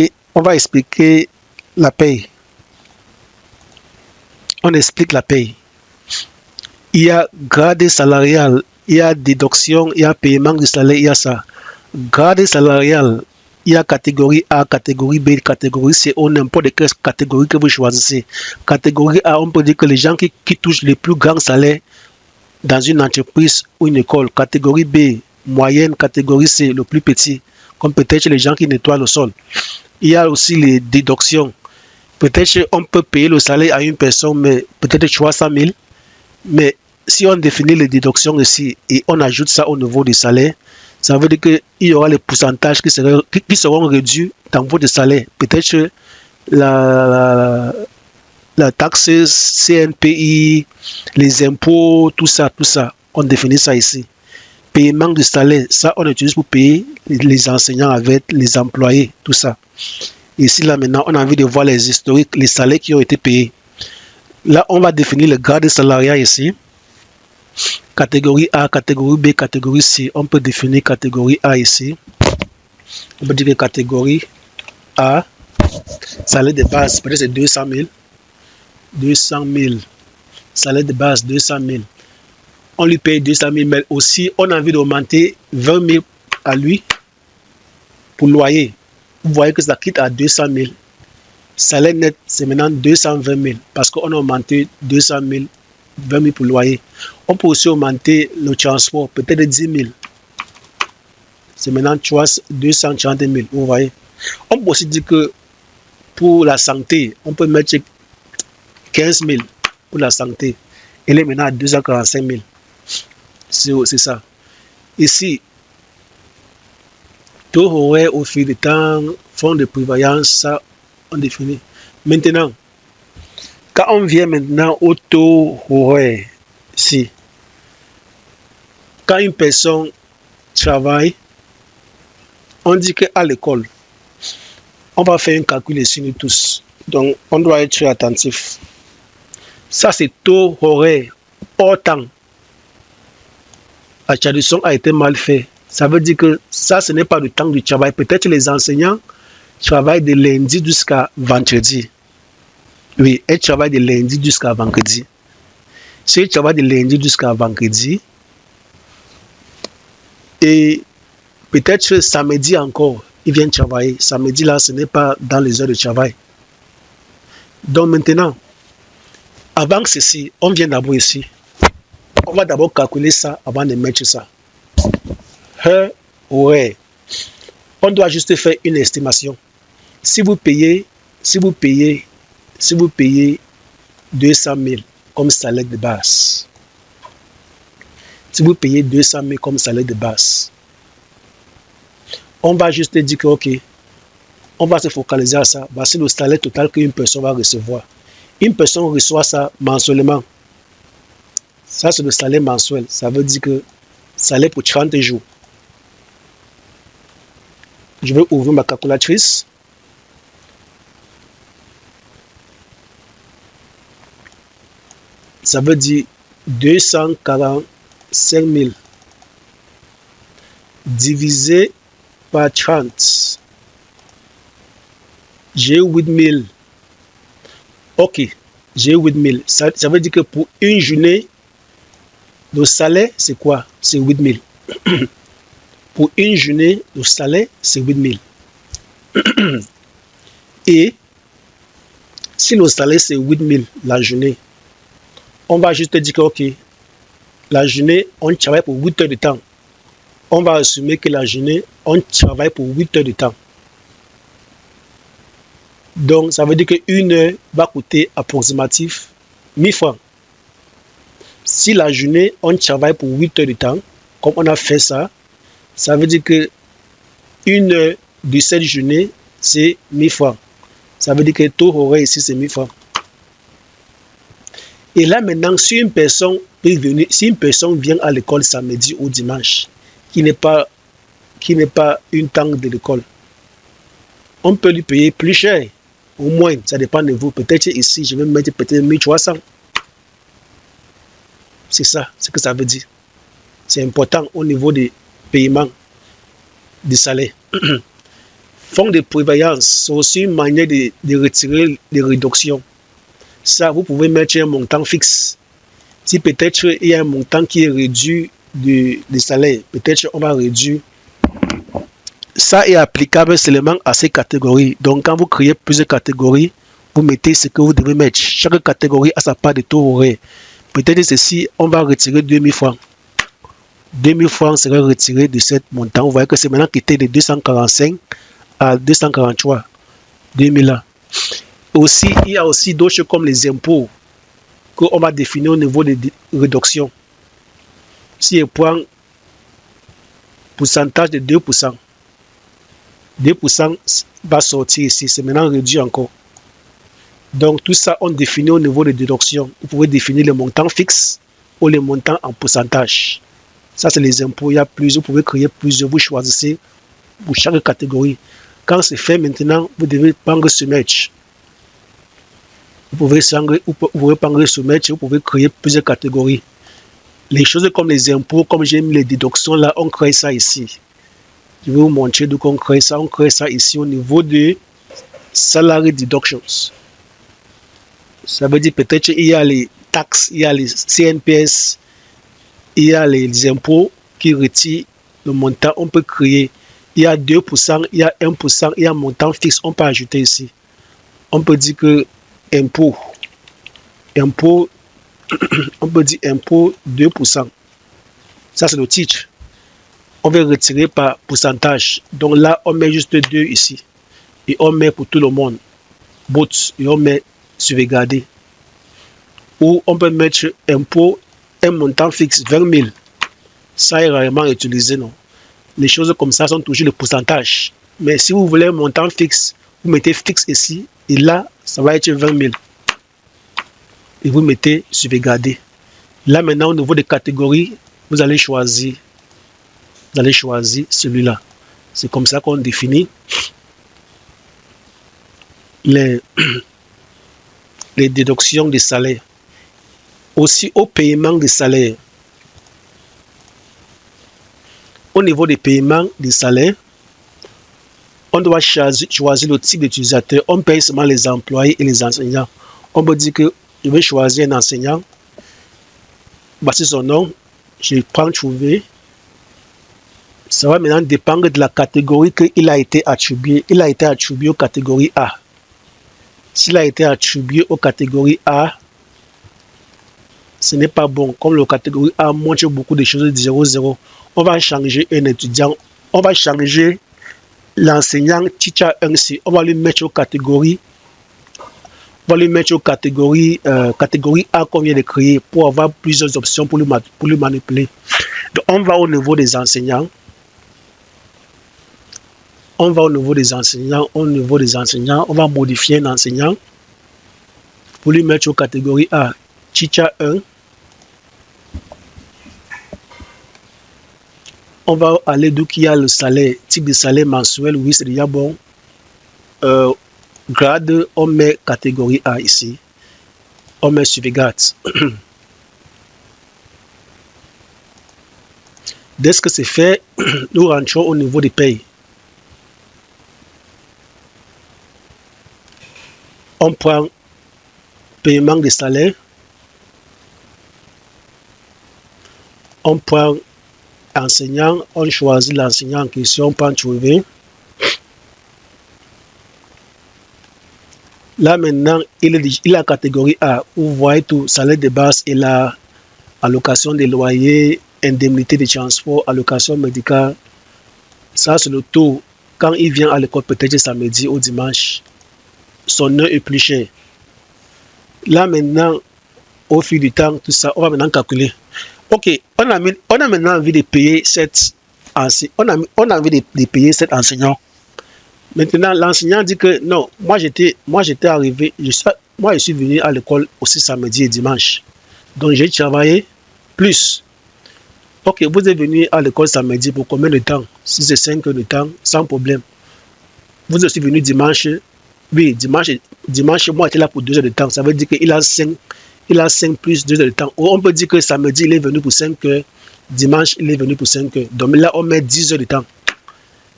Et on va expliquer la paye. On explique la paye. Il y a grade salarial, il y a déduction, il y a paiement du salaire, il y a ça. Grade salarial, il y a catégorie A, catégorie B, catégorie C, ou n'importe quelle catégorie que vous choisissez. Catégorie A, on peut dire que les gens qui touchent les plus grands salaires dans une entreprise ou une école. Catégorie B, moyenne. Catégorie C, le plus petit, comme peut-être les gens qui nettoient le sol. Il y a aussi les déductions. Peut-être on peut payer le salaire à une personne, mais peut-être 300 000. Mais si on définit les déductions ici et on ajoute ça au niveau du salaire, ça veut dire qu'il y aura les pourcentages qui seront réduits dans votre salaire. Peut-être la taxe CNPI, les impôts, tout ça, on définit ça ici. Paiement du salaire, ça on utilise pour payer les enseignants avec les employés, tout ça. Ici, là, maintenant, on a envie de voir les historiques, les salaires qui ont été payés. Là, on va définir le grade salarial ici. Catégorie A, catégorie B, catégorie C. On peut définir catégorie A ici. On peut dire que catégorie A, salaire de base, peut-être c'est 200 000. 200 000. Salaire de base, 200 000. On lui paye 200 000, mais aussi, on a envie d'augmenter 20 000 à lui pour loyer. Vous voyez que ça quitte à 200 000. Salaire net, c'est maintenant 220 000 parce qu'on a augmenté 200 000, 20 000 pour loyer. On peut aussi augmenter le transport, peut-être 10 000. C'est maintenant 230 000, vous voyez. On peut aussi dire que pour la santé, on peut mettre 15 000 pour la santé. Elle est maintenant à 245 000. C'est ça. Ici, taux horaire au fil du temps, fonds de prévoyance, ça, on définit. Maintenant, quand on vient maintenant au taux horaire, si, quand une personne travaille, on dit qu'à l'école, on va faire un calcul ici nous tous. Donc, on doit être très attentif. Ça, c'est taux horaire hors temps. La traduction a été mal faite. Ça veut dire que ça, ce n'est pas le temps du travail. Peut-être les enseignants travaillent de lundi jusqu'à vendredi. Oui, ils travaillent de lundi jusqu'à vendredi. Si ils travaillent de lundi jusqu'à vendredi, et peut-être samedi encore, ils viennent travailler. Samedi, là, ce n'est pas dans les heures de travail. Donc maintenant, avant ceci, on vient d'abord ici. On va d'abord calculer ça avant de mettre ça. Heure horaire. On doit juste faire une estimation. Si vous payez 200 000 comme salaire de base. Si vous payez 200 000 comme salaire de base, on va juste dire que, ok, on va se focaliser à ça. C'est le salaire total qu'une personne va recevoir. Une personne reçoit ça mensuellement. Ça, c'est le salaire mensuel. Ça veut dire que salaire pour 30 jours. Je vais ouvrir ma calculatrice. Ça veut dire 245 000 divisé par 30. J'ai 8 000. Ok, j'ai 8 000. Ça veut dire que pour une journée, le salaire, c'est quoi? C'est 8 000. Pour une journée, le salaire, c'est 8 000. Et si le salaire, c'est 8 000 la journée, on va juste dire que, ok, la journée, on travaille pour 8 heures de temps. On va assumer que la journée, on travaille pour 8 heures de temps. Donc, ça veut dire qu'une heure va coûter approximativement 1 000 francs. Si la journée, on travaille pour 8 heures de temps, comme on a fait ça, ça veut dire que une heure de cette journée, c'est 1 000 francs. Ça veut dire que le taux horaire ici, c'est 1 000 francs. Et là, maintenant, si une personne vient à l'école samedi ou dimanche, qui n'est pas une tangue de l'école, on peut lui payer plus cher. Au moins, ça dépend de vous. Peut-être ici, je vais mettre peut-être 1300. C'est ça, ce que ça veut dire. C'est important au niveau des paiements du salaire. Fonds de prévoyance, c'est aussi une manière de retirer les réductions. Ça, vous pouvez mettre un montant fixe. Si peut-être il y a un montant qui est réduit du salaire, peut-être on va réduire. Ça est applicable seulement à ces catégories. Donc, quand vous créez plusieurs catégories, vous mettez ce que vous devez mettre. Chaque catégorie a sa part de taux horaire. Peut-être ceci, on va retirer 2000 francs. 2000 francs seraient retirés de ce montant. Vous voyez que c'est maintenant quitté de 245 à 243. 2000 là. Aussi, il y a aussi d'autres choses comme les impôts qu'on va définir au niveau de réduction. Si je prends pourcentage de 2%, 2% va sortir ici. C'est maintenant réduit encore. Donc, tout ça, on définit au niveau de déduction. Vous pouvez définir le montant fixe ou le montant en pourcentage. Ça, c'est les impôts. Il y a plusieurs. Vous pouvez créer plusieurs. Vous choisissez pour chaque catégorie. Quand c'est fait maintenant, vous devez prendre ce match. Vous pouvez prendre ce match. Vous pouvez créer plusieurs catégories. Les choses comme les impôts, comme j'ai mis les déductions là, on crée ça ici. Je vais vous montrer d'où on crée ça. On crée ça ici au niveau de salary deductions. Ça veut dire peut-être qu'il y a les taxes, il y a les CNPS, il y a les impôts qui retirent le montant. On peut créer, il y a 2%, il y a 1%, il y a un montant fixe. On peut ajouter ici. On peut dire que impôt, on peut dire impôt 2%. Ça, c'est le titre. On va retirer par pourcentage. Donc là, on met juste 2 ici. Et on met pour tout le monde. Bout. Et on met sauvegarder. Ou on peut mettre impôt, un montant fixe, 20 000. Ça est rarement utilisé, non? Les choses comme ça sont toujours le pourcentage. Mais si vous voulez un montant fixe, vous mettez fixe ici. Et là, ça va être 20 000. Et vous mettez sauvegarder. Là, maintenant, au niveau des catégories, vous allez choisir. Vous allez choisir celui-là. C'est comme ça qu'on définit les déductions des salaires. Aussi au paiement des salaires. Au niveau des paiements des salaires, on doit choisir le type d'utilisateur. On paye seulement les employés et les enseignants. On peut dire que je vais choisir un enseignant. Voici son nom. Je prends trouver. Ça va maintenant dépendre de la catégorie qu'il a été attribué. Il a été attribué aux catégories A. S'il a été attribué aux catégories A, ce n'est pas bon. Comme la catégorie A montre beaucoup de choses de 0,0, on va changer un étudiant. On va changer l'enseignant teacher 1C. On va lui mettre aux catégories. On va lui mettre aux catégories A qu'on vient de créer pour avoir plusieurs options pour lui manipuler. Donc, on va au niveau des enseignants. On va au niveau des enseignants. On va modifier un enseignant pour lui mettre aux catégories A. Teacher 1. On va aller d'où il y a le salaire, type de salaire mensuel, oui, c'est déjà bon. Grade, on met catégorie A ici. On met sauvegarde. Dès que c'est fait, nous rentrons au niveau des payes. On prend paiement des salaires. On prend enseignant, on choisit l'enseignant en question, on peut en trouver. Là maintenant, il est la catégorie A. Vous voyez tout, salaire de base et la allocation des loyers, indemnité de transport, allocation médicale. Ça, c'est le taux. Quand il vient à l'école, peut-être samedi ou dimanche, son heure est plus cher. Là maintenant, au fil du temps, tout ça, on va maintenant calculer. Ok, on a maintenant envie de payer cet enseignant. Maintenant, l'enseignant dit que non, moi j'étais arrivé, moi je suis venu à l'école aussi samedi et dimanche. Donc j'ai travaillé plus. Ok, vous êtes venu à l'école samedi pour combien de temps? Si c'est 5 heures de temps, sans problème. Vous êtes venu dimanche. Oui, dimanche, moi j'étais là pour 2 heures de temps. Ça veut dire qu'il a 5 plus 2 heures de temps. Ou on peut dire que samedi, il est venu pour 5 heures. Dimanche, il est venu pour 5 heures. Donc là, on met 10 heures de temps.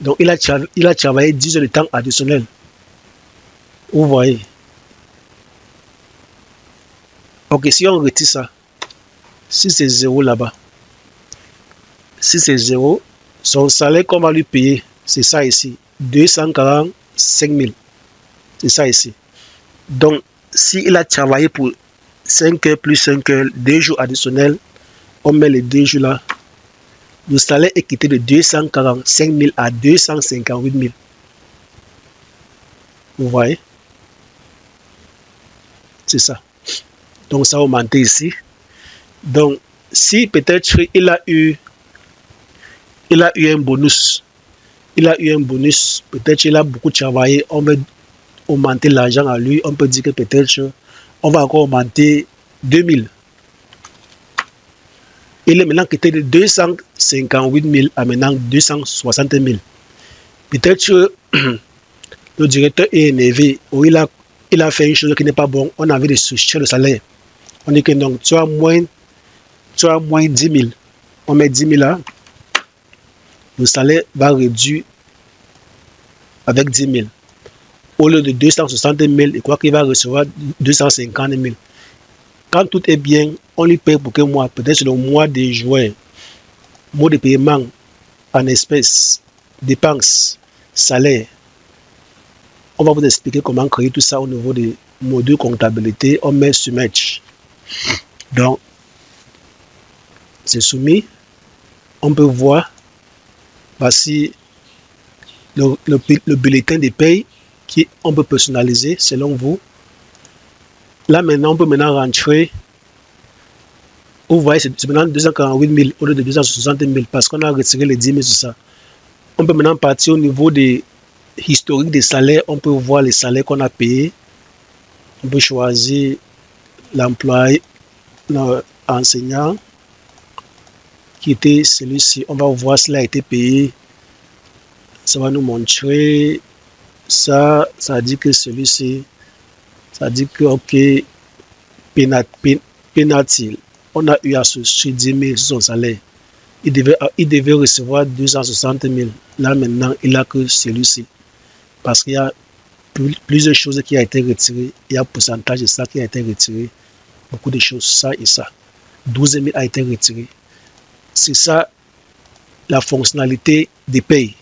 Donc, il a travaillé 10 heures de temps additionnel. Vous voyez. Ok, si on retire ça, si c'est 0 là-bas, si c'est 0, son salaire qu'on va lui payer, c'est ça ici, 245 000. C'est ça ici. Donc, s'il a travaillé pour 5 heures plus 5 heures, 2 jours additionnels, on met les 2 jours là. Le salaire est quitté de 245 000 à 258 000. Vous voyez? C'est ça. Donc, ça a augmenté ici. Donc, si peut-être il a eu un bonus, peut-être il a beaucoup travaillé, on veut augmenter l'argent à lui, on peut dire que peut-être on va encore augmenter 2000. Il est maintenant quitté de 258 000 à maintenant 260 000. Peut-être le directeur est énervé ou il a fait une chose qui n'est pas bon, on a envie de soustraire le salaire. On dit que non, tu as moins 10 000. On met 10 000 là, le salaire va réduire avec 10 000. Au lieu de 260 000, il croit qu'il va recevoir 250 000. Quand tout est bien, on lui paye pour quel mois? Peut-être c'est le mois de juin. Mot de paiement en espèces, dépenses, salaire. On va vous expliquer comment créer tout ça au niveau des modules comptabilité. On met submerge. Donc, c'est soumis. On peut voir voici le bulletin de paye qu'on peut personnaliser selon vous. Là maintenant, on peut maintenant rentrer. Vous voyez, c'est maintenant 248 000 au lieu de 260 000 parce qu'on a retiré les 10 000 sur ça. On peut maintenant partir au niveau des historiques des salaires. On peut voir les salaires qu'on a payés. On peut choisir l'employé, l'enseignant qui était celui-ci. On va voir s'il a été payé. Ça va nous montrer ça. Ça dit que celui-ci, ça dit que ok, penalty. On a eu à souscrire 10 000 sur son salaire. Il devait recevoir 260 000. Là maintenant, il n'a que celui-ci. Parce qu'il y a plusieurs choses qui ont été retirées. Il y a un pourcentage de ça qui a été retiré. Beaucoup de choses, ça et ça. 12 000 a été retiré. C'est ça la fonctionnalité des payes.